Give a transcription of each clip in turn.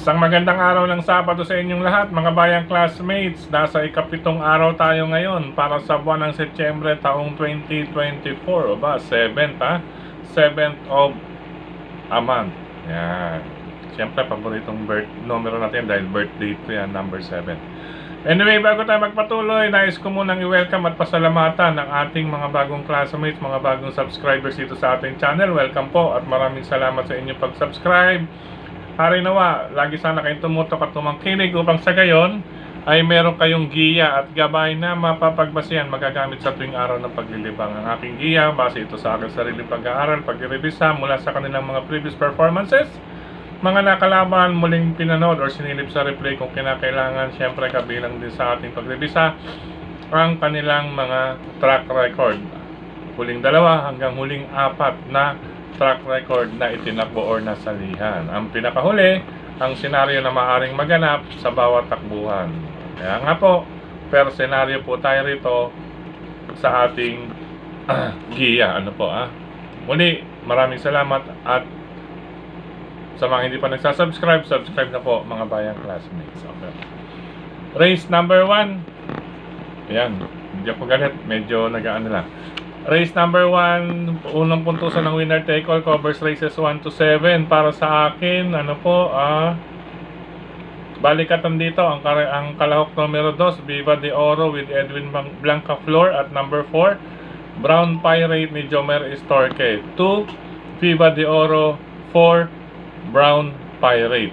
Isang magandang araw ng Sabado sa inyong lahat, mga bayang classmates. Nasa ikapitong araw tayo ngayon para sa buwan ng Setyembre taong 2024. O ba, 7th ha? 7th of a month. Yan. Siyempre, paboritong numero natin dahil birthday ko yan, number 7. Anyway, bago tayo magpatuloy, nais ko munang i-welcome at pasalamatan ang ating mga bagong classmates, mga bagong subscribers dito sa ating channel. Welcome po at maraming salamat sa inyong pag-subscribe. Hari nawa, lagi sana kayong tumutok at tumangkinig upang sa gayon ay meron kayong giya at gabay na mapapagbasihan magagamit sa tuwing araw ng paglilibang. Ang aking giya, base ito sa aking sariling pag-aaral, pag-revisa mula sa kanilang mga previous performances, mga nakalaban, muling pinanood or sinilip sa replay kung kinakailangan. Siyempre kabilang din sa ating pagrevisa ang kanilang mga track record. Huling 2 hanggang huling 4 na track record na itinakbo or nasalihan. Ang pinakahuli, ang senaryo na maaaring maganap sa bawat takbuhan. Kaya nga po, per senaryo po tayo rito sa ating giya. Muli, maraming salamat at sa mga hindi pa nagsasubscribe, subscribe na po mga bayang classmates. Okay. Race number 1. Ayan, hindi ako galit, medyo nag-ano lang. Race number 1, unang puntusan ng winner take all, covers races 1 to 7. Para sa akin, balikatan dito ang kalahok numero 2, Viva de Oro with Edwin Blancaflor at number 4, Brown Pirate ni Jomer Estorque. 2, Viva de Oro, 4, Brown Pirate.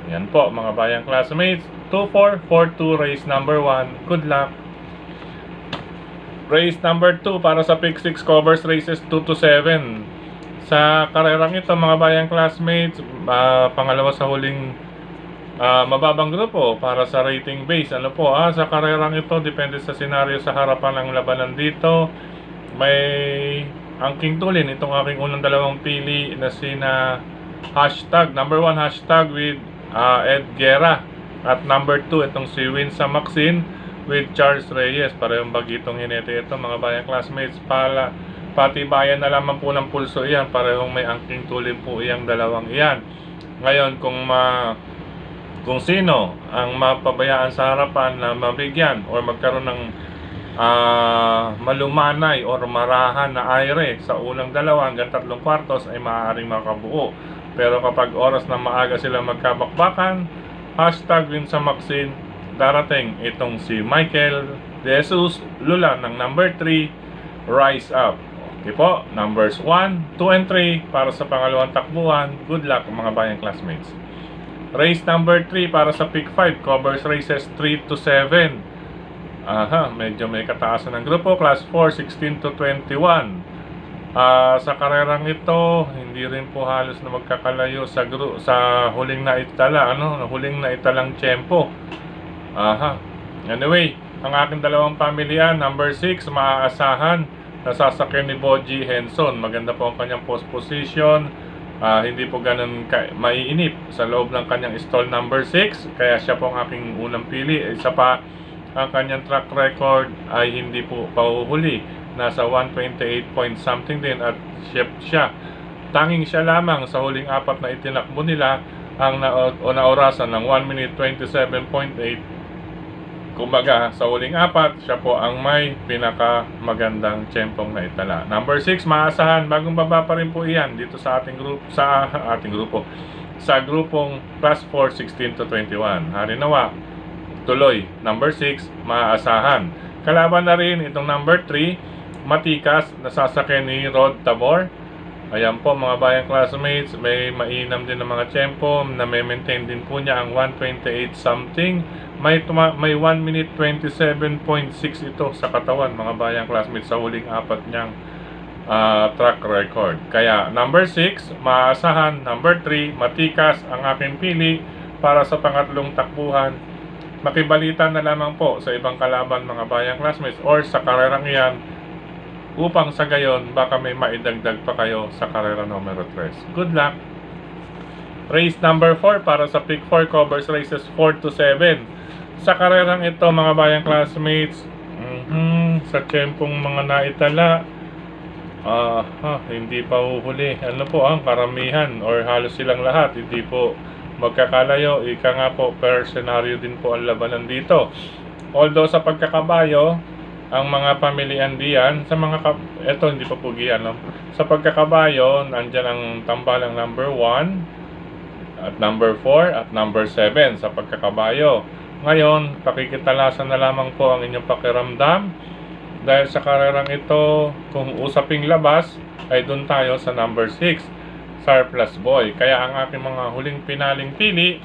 Yan po mga bayang classmates, 2-4, 4-2, race number 1. Good luck! Race number 2 para sa Pick 6, covers races 2 to 7. Sa karerang ito mga bayang classmates, pangalawa sa huling mababang grupo para sa rating base. Sa karerang ito, depende sa senaryo sa harapan ng labanan dito. May angking tulin itong aking unang dalawang pili na sina number 1 hashtag with Ed Guerra at number 2 itong si Winsa Maxine with Charles Reyes. Parehong bagitong hinete ito mga bayang classmates. Pati bayan na lamang po ng pulso iyan. Parehong may angking tulin po iyang dalawang iyan. Ngayon kung sino ang mapabayaan sa harapan na mabigyan or magkaroon ng malumanay or marahan na aire sa unang 2 hanggang 3 kwartos ay maaaring makabuo. Pero kapag oras na maaga sila magkabakbakan, hashtag Winsa Maxine, darating itong si Michael De Jesus Lula ng number 3, Rise Up. Okay po, numbers 1, 2, and 3 para sa pangalawang takbuhan. Good luck mga bayang classmates. Race number 3 para sa Pick 5, covers races 3 to 7. Medyo may kataasan ng grupo, class 4, 16 to 21. Sa karerang ito, hindi rin po halos na magkakalayo sa huling na itala, huling na italang tiyempo. Anyway, ang aking dalawang pamilya, number 6, maaasahan, nasasakyan ni Boji Henson. Maganda po ang kanyang post position. Hindi po ganun maiinip sa loob ng kanyang stall number 6. Kaya siya po ang aking unang pili. Isa pa, ang kanyang track record ay hindi po pauhuli. Nasa 128 point something din at siya. Tanging siya lamang sa huling 4 na itinakbo nila ang naorasan ng 1 minute 27.8. Kumbaga, sa huling 4, siya po ang may pinakamagandang tiyempong na itala. Number 6, maasahan, bagong baba pa rin po iyan dito sa ating grupo. Sa grupong class 4, 16 to 21. Hari nawa, tuloy. Number 6, maaasahan. Kalaban na rin itong number 3, matikas, nasasakyan ni Rod Tabor. Ayan po mga bayang classmates, may mainam din ng mga tiyempo na may maintain din po niya ang 128 something. May 1 minute 27.6 ito sa katawan mga bayang classmates sa huling 4 niyang track record. Kaya number 6, maasahan. Number 3, matikas ang aking pili para sa pangatlong takbuhan. Makibalita na lamang po sa ibang kalaban mga bayang classmates or sa karerang iyan upang sa gayon baka may maidagdag pa kayo sa karera numero 3. Good luck! Race number 4 para sa Pick 4, covers races 4 to 7. Sa karerang ito mga bayang classmates, sa tiyempong mga naitala, hindi pa uhuli. Ang karamihan or halos silang lahat hindi po magkakalayo. Ika nga po, per senaryo din po ang labanan dito. Although sa pagkakabayo, ang mga pamilihan diyan, sa mga, eto hindi pa pugian, no? Sa pagkakabayo, nandyan ang tambalang number 1, at number 4, at number 7 sa pagkakabayo. Ngayon, pakikitalasan na lamang po ang inyong pakiramdam. Dahil sa karerang ito, kung usaping labas, ay dun tayo sa number 6, Surplus Boy. Kaya ang aking mga huling pinaling pili,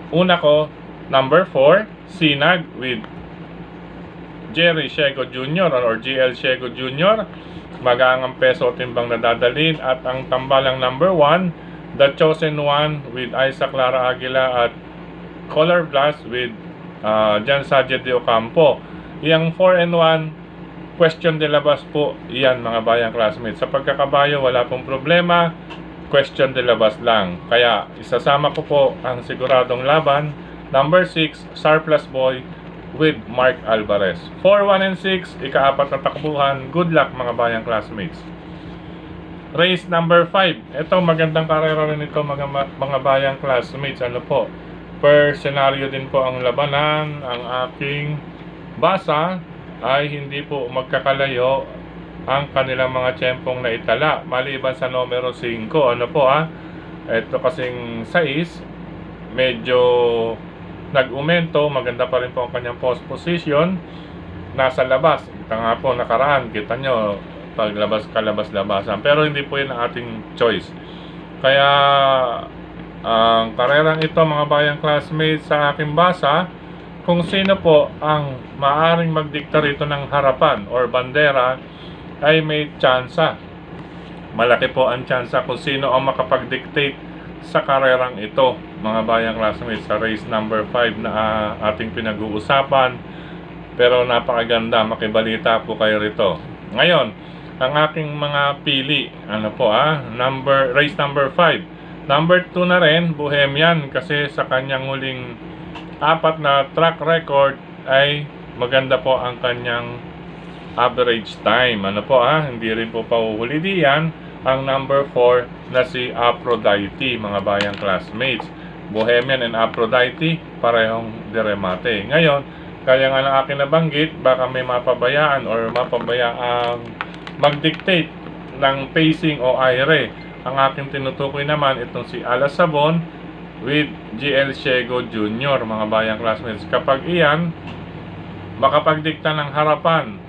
una ko, number 4, Sinag with Jerry Siego Jr. or GL Siego Jr. Magaang peso timbang na dadalhin. At ang tambalang number 1, The Chosen One with Isaac Lara Aguila at Color Blast with Jan Sajet de Ocampo. Yang 4 and 1, Question de Labas po. Iyan mga bayang classmates. Sa pagkakabayo, wala pong problema. Question de Labas lang. Kaya isasama ko po ang siguradong laban. Number 6, Surplus Boy with Mark Alvarez. 4, 1, and 6, ika-4 na takbuhan. Good luck mga bayang classmates. Race number 5. Ito, magandang karera rin ito mga bayang classmates. Ano po? Per senaryo din po ang labanan. Ang aking basa ay hindi po magkakalayo ang kanilang mga tiyempong na itala. Maliban sa numero 5. Ano po Ito kasing 6, medyo nag-umento, maganda pa rin po ang kanyang post position nasa labas. Kita nga po nakaraan, kita nyo paglabas kalabas-labasan, pero hindi po yun ang ating choice. Kaya ang karerang ito mga bayang classmates, sa aking basa, kung sino po ang maaring magdikta rito ng harapan or bandera ay may tsansa. Malaki po ang tsansa kung sino ang makapag-dictate sa karerang ito mga bayang classmates, sa race number 5 na ating pinag-uusapan. Pero napakaganda, makibalita po kayo rito. Ngayon, ang aking mga pili, ano po race number 5. Number 2 na rin, Bohemian, kasi sa kanyang huling 4 na track record ay maganda po ang kanyang average time. Ano po hindi rin po pauhuli diyan ang number 4 na si Aphrodite mga bayang classmates. Bohemian and Aphrodite, parehong diremate. Ngayon, kaya nga lang akin nabanggit, baka may mapabayaan or mapabayaang mag-dictate ng pacing o aire. Ang aking tinutukoy naman itong si Alas Sabon with GL Siego Jr. mga bayang classmates. Kapag iyan makapagdikta ng harapan,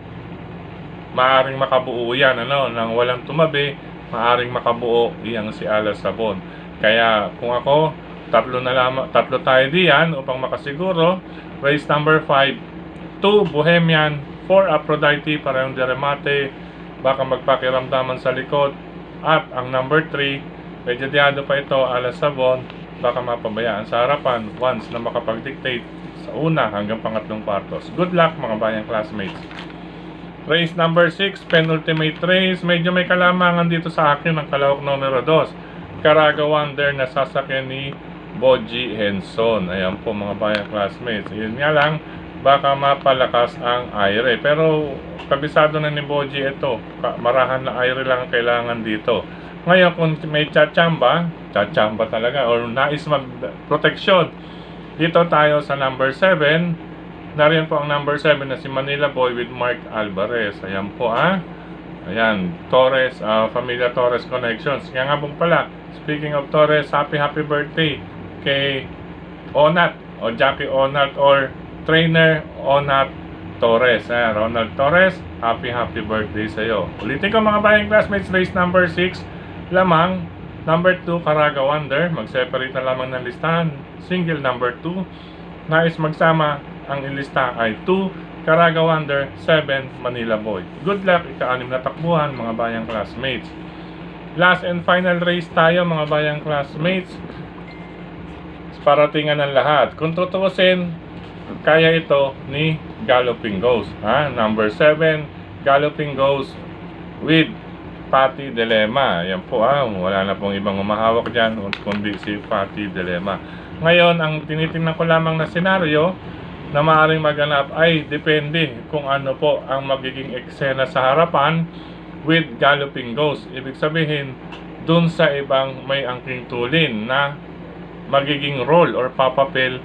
maaring makabuo yan nang walang tumabi, maaring makabuo iyang si Alas Sabon. Kaya kung ako, tatlo tayo diyan upang makasiguro. Race number 5, 2 Bohemian, 4 Aphrodite, parehong diremate, baka magpakiramdaman sa likod. At ang number 3, medyo diado pa ito, Alas Sabon, baka mapabayaan sa harapan once na makapag-dictate sa una hanggang pangatlong kwartos. Good luck mga bayang classmates. Race number 6, penultimate race. Medyo may kalamangan dito sa akin ang kalawak numero 2, Caraga Wonder na sasakyan ni Boji Henson. Ayan po mga bayang classmates. Yun nga lang, baka mapalakas ang aire. Pero kabisado na ni Boji ito. Marahan na aire lang ang kailangan dito. Ngayon kung may chachamba talaga or nais mag-proteksyon, dito tayo sa number 7. Nariyan po ang number 7 na si Manila Boy with Mark Alvarez. Ayan po Ayan, Torres, Familia Torres Connections. Kaya nga po pala, speaking of Torres, happy birthday kay Onat o Jackie Onat or Trainer Onat Torres. Ronald Torres, happy birthday sa iyo. Ulitin ko mga bayang classmates, race number 6 lamang. Number 2, Caraga Wonder. Mag-separate na lamang ng listahan. Single number 2. Nais magsama ang ilista ay 2, Caraga Wonder, 7, Manila Boy. Good luck, ika-6 na takbuhan mga bayang classmates. Last and final race tayo mga bayang classmates. Paratingan ng lahat. Kung tutuusin, kaya ito ni Galloping Ghost. Number 7, Galloping Ghost with Patty Dilema. Yan po wala na pong ibang umahawak dyan kundi si Patty Dilema. Ngayon, ang tinitingnan ko lamang na senaryo na maaaring maganap ay depende kung ano po ang magiging eksena sa harapan with Galloping Ghost. Ibig sabihin, dun sa ibang may angking tulin na magiging role or papapel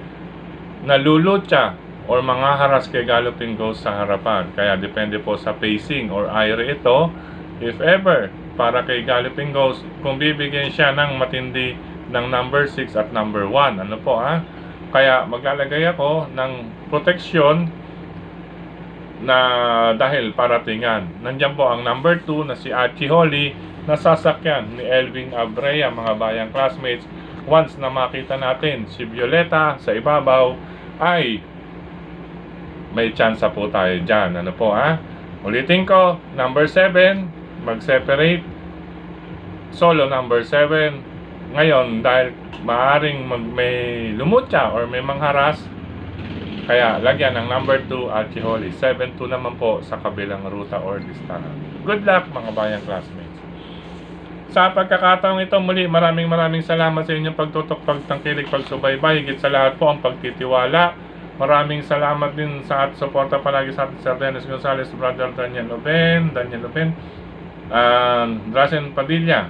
na lulutya or mga haras kay Galloping Ghost sa harapan. Kaya depende po sa pacing or ire ito. If ever, para kay Galloping Ghost, kung bibigyan siya ng matindi ng number 6 at number 1. Ano po Kaya maglalagay ako ng proteksyon na dahil paratingan. Nandiyan po ang number 2 na si Archie Holly na sasakyan ni Elvin Abrea, mga bayang classmates. Once na makita natin si Violeta sa ibabaw, ay may chance po tayo dyan. Ano po Ulitin ko, number 7, mag-separate. Solo number 7. Ngayon, dahil maaring may lumutya or may mangharas, kaya lagyan ng number 2 Archie Holly. 7-2 naman po sa kabilang ruta or listahan. Good luck mga bayang classmates. Sa pagkakataong ito muli, maraming salamat sa inyong pagtutok, pagtangkilik, pagsubaybay. Higit sa lahat po ang pagtitiwala. Maraming salamat din sa at suporta palagi sa ating Sir Dennis Gonzales, Brother Daniel Loben, Drazen Padilla.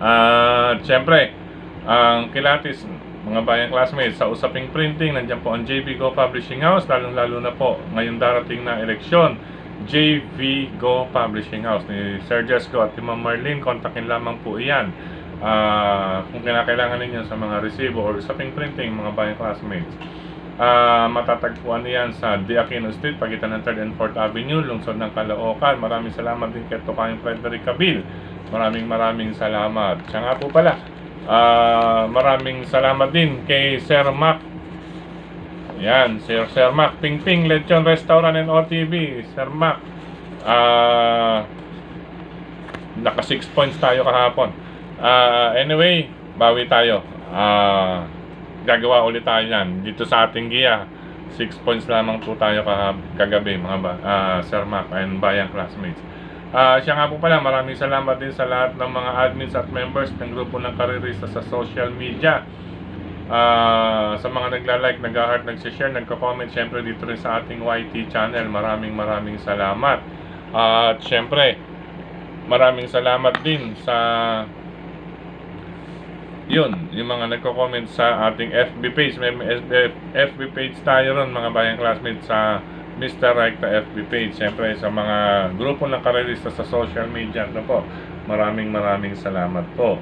At syempre, ang kilatis, mga bayang classmates, sa usaping printing, nandiyan po ang JV Go Publishing House, lalo na po ngayong darating na eleksyon. JV Go Publishing House ni Sir Jesco at ni Ma'am Marlene, kontakin lamang po iyan kung kinakailangan ninyo sa mga resibo or usaping printing, mga bayang classmates. Matatagpuan niyan sa De Aquino Street, pagitan ng 3rd and 4th Avenue, lungsod ng Caloocan. Maraming salamat din kay Tokayong Frederick Cabil. Maraming salamat. Siya nga po pala, maraming salamat din kay Sir Mac. Yan, Sir Mac Ping Lechon Restaurant and OTV. Sir Mac, naka 6 points tayo kahapon. Anyway, bawi tayo. Gagawa ulit tayo yan dito sa ating giya. 6 points lamang po tayo kagabi, mga Sir Mac and bayang classmates. Siya nga po pala, maraming salamat din sa lahat ng mga admins at members ng grupo ng Karerista sa social media. Sa mga nagla-like, nag-heart, nag-share, nagko-comment, syempre dito rin sa ating YT channel. Maraming salamat. At syempre, maraming salamat din sa yung mga nagko-comment sa ating FB page. May FB page tayo ron, mga bayang classmates, sa Mr. Recta FB page. Siyempre sa mga grupo ng Karerista sa social media. Ano po, maraming salamat po.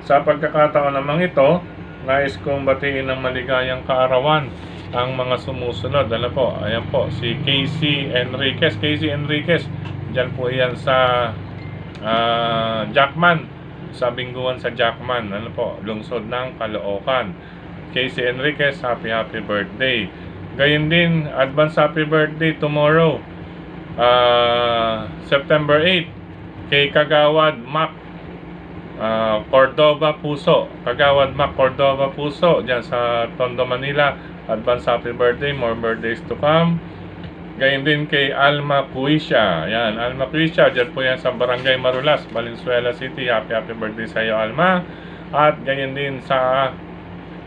Sa pagkakataon namang ito, nais kong batiin ng maligayang kaarawan ang mga sumusunod. Ano po, ayan po, si Casey Enriquez, dyan po yan sa Jackman, sa Bingguan sa Jackman, ano po, lungsod ng Caloocan. Casey Enriquez, happy birthday. Gayon din, advance happy birthday tomorrow, September 8, kay Kagawad Mac Cordova Puso. Kagawad Mac Cordova Puso, dyan sa Tondo, Manila. Advance happy birthday, more birthdays to come. Gayon din kay Alma Cuisia. Yan, Alma Cuisia, dyan po yan sa Barangay Marulas, Valenzuela City. Happy birthday sa iyo, Alma. At gayon din sa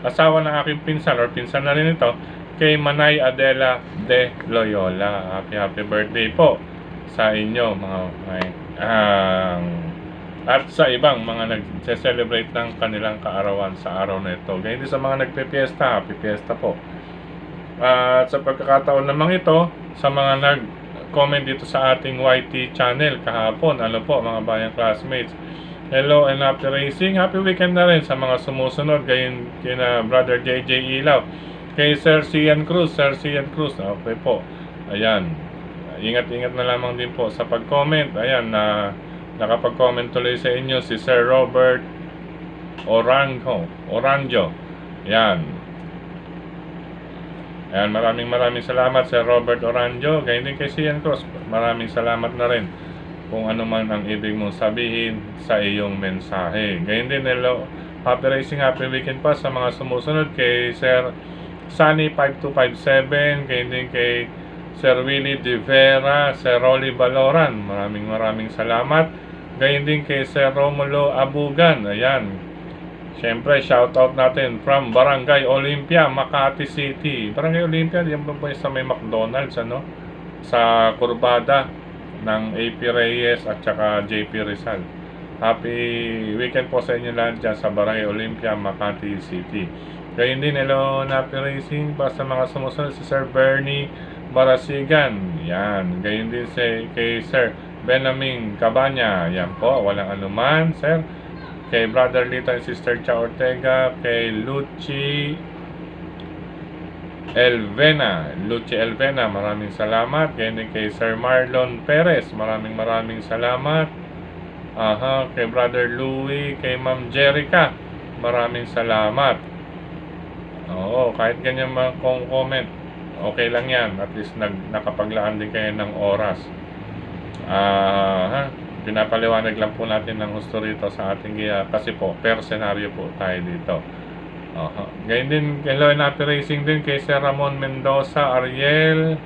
asawa ng aking pinsan, or pinsan na rin ito, kay Manay Adela de Loyola. Happy birthday po sa inyo, mga at sa ibang mga nag-celebrate ng kanilang kaarawan sa araw na ito. Gayon din sa mga nagpe-fiesta, happy fiesta po. At sa pagkakataon namang ito, sa mga nag-comment dito sa ating YT channel kahapon, ano po mga bayang classmates, hello and happy racing, happy weekend na rin sa mga sumusunod. Gayon kina Brother JJ Ilaw, kay Sir Cian Cruz, okay po, ayan, ingat na lamang din po sa pag-comment. Ayan, nakapag-comment tuloy sa inyo si Sir Robert Oranjo, yan. Ayan, maraming salamat Sir Robert Oranjo. Gayon din kay Cian Cruz, maraming salamat na rin kung ano man ang ibig mong sabihin sa iyong mensahe. Gayon din, hello, happy racing, happy weekend pa sa mga sumusunod, kay Sir Sunny 5257, gayon din kay Sir Willie De Vera, Sir Rolly Baloran, maraming salamat. Gayon din kay Sir Romulo Abugan. Ayan, siyempre, shoutout natin from Barangay Olympia, Makati City. Barangay Olympia, yan po sa may McDonald's, ano? Sa kurbada ng AP Reyes at saka JP Rizal. Happy weekend po sa inyo lahat dyan sa Barangay Olympia, Makati City. Gayun din, hello Happy Racing pa sa mga sumusunod, si Sir Bernie Marasigan. Yan. Gayun din kay Sir Benjamin Cabanya. Yan po, walang anuman, Sir. Kay Brother Lito and Sister Cha Ortega. Kay Lucy Elvena, maraming salamat. Gayun din kay Sir Marlon Perez, maraming salamat. Kay Brother Louie, kay Ma'am Jerica, maraming salamat. Oo, kahit ganyan mga comment, okay lang yan. At least nakapaglaan din kayo ng oras. Pinapaliwanag lang po natin ng gusto rito sa ating kasi po, per senaryo po tayo dito. Ganyan din, hello and happy racing din kay Sir Ramon Mendoza, Ariel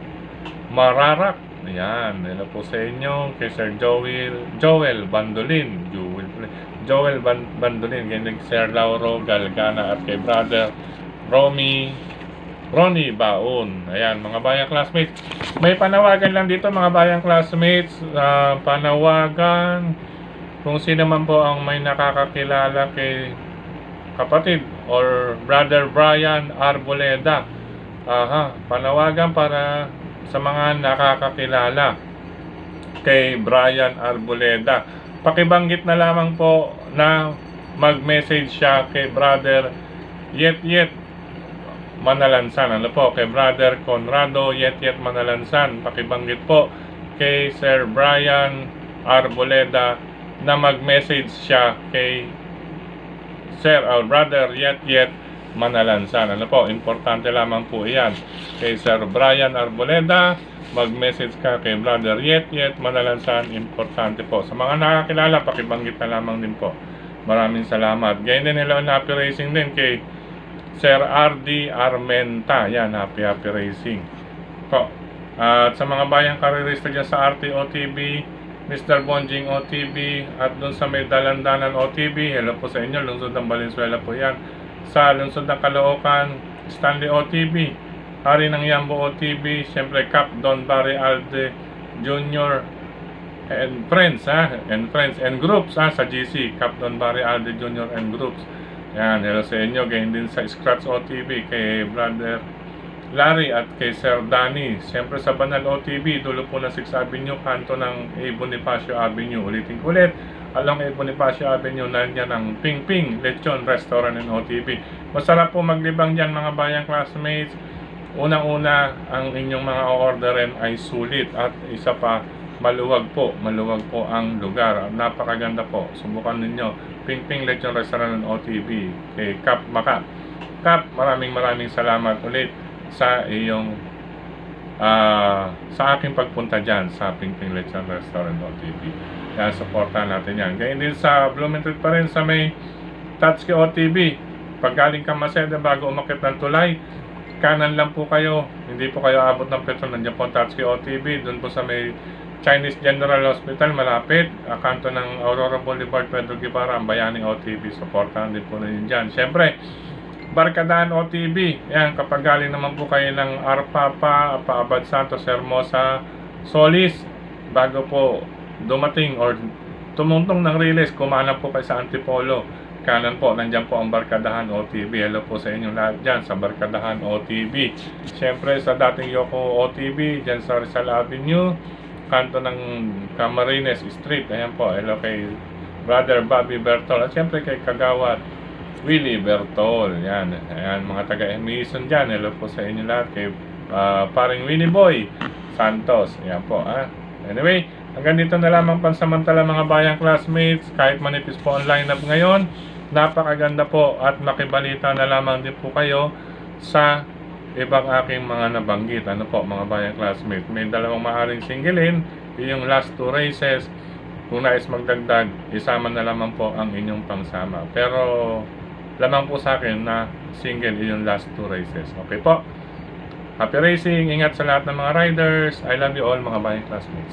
Mararak. Ayan, hello po sa inyo. Kay Sir Joel Bandolin. Bandolin. Ganyan kay Sir Lauro Galgana at kay Brother Ronnie Baon. Ayan, mga bayang classmates. May panawagan lang dito mga bayang classmates. Panawagan kung sino man po ang may nakakakilala kay kapatid or Brother Brian Arboleda. Panawagan para sa mga nakakakilala kay Brian Arboleda. Pakibanggit na lamang po na mag-message siya kay Brother Yet Manalansan. Ano po? Kay Brother Conrado Yet Manalansan. Pakibanggit po kay Sir Brian Arboleda na mag-message siya kay Sir Brother Yet Manalansan. Ano po? Importante lamang po iyan. Kay Sir Brian Arboleda, mag-message ka kay Brother Yet Manalansan. Importante po. Sa mga nakakilala, pakibanggit na lamang din po. Maraming salamat. Ganyan din, hello and happy racing din kay Sir RD Armenta. Yan, happy racing po. At sa mga bayang karirista dyan sa RTOTV, Mr. Bonjing OTV, at dun sa may Dalandanan OTV, hello po sa inyo. Lungsod ng Valenzuela po yan. Sa lungsod ng Caloocan, Stanley OTV, Hari ng Yambo OTV, siyempre Cap Don Barry Alde Jr. and friends and groups sa GC, Cap Don Barry Alde Jr. and groups. Yan, hello sa inyo. Ganyan din sa Scratch OTV kay Brother Larry at kay Sir Danny. Siyempre sa Banal OTV, dulo po ng 6th Avenue, kanto ng A. Bonifacio Avenue. Ulitin ko ulit, along A. Bonifacio Avenue, nandiyan ang Ping Ping Lechon Restaurant and OTV. Masarap po maglibang dyan mga bayang classmates. Unang-una, ang inyong mga orderin ay sulit at isa pa, maluwag po ang lugar. Napakaganda po. Subukan ninyo. Ping Ping Lechon Restaurant and OTV kay Cap Maka. Cap, maraming salamat ulit sa iyong sa aking pagpunta dyan sa Ping Ping Lechon Restaurant OTV. Yan, supportan natin yan. Ganyan din sa Bloomington pa rin sa may Tatsuki OTV. Pag galing ka Maseda bago umakit ng tulay, kanan lang po kayo. Hindi po kayo abot ng petrol. Nandiyan po ang Tatsuki OTV. Doon po sa may Chinese General Hospital, malapit. Kanto ng Aurora Boulevard, Pedro Guevara, ang Bayani OTV. Supportan din po ninyo dyan. Siyempre, Barkadahan OTV. Yan, kapag galing naman po kayo ng Arpapa, Paabad Santos, Hermosa, Solis, bago po dumating or tumungtong ng release, kumana po kayo sa Antipolo. Kanan po, nandyan po ang Barkadahan OTV. Hello po sa inyong lahat dyan sa Barkadahan OTV. Siyempre, sa dating Yoko OTV, dyan sa Rizal Avenue, kanto ng Camarines Street. Ayan po, hello kay Brother Bobby Bertol. At siyempre kay Kagawad Willie Bertol. Yan, mga taga-Emison dyan. Hello po sa inyo lahat. Kay paring Winnie Boy Santos. Yan po. Anyway, hanggang dito na lamang pansamantala mga bayang classmates. Kahit manipis po ang lineup ngayon, napakaganda po at makibalita na lamang din po kayo sa ibang aking mga nabanggit. Ano po mga bayang classmates, may dalawang maaaring singilin. Yung last 2 races, kung nais magdagdag, isama na lamang po ang inyong pangsama. Pero lamang po sa akin na single yung last 2 races. Okay po, happy racing, ingat sa lahat ng mga riders. I love you all mga bayang classmates.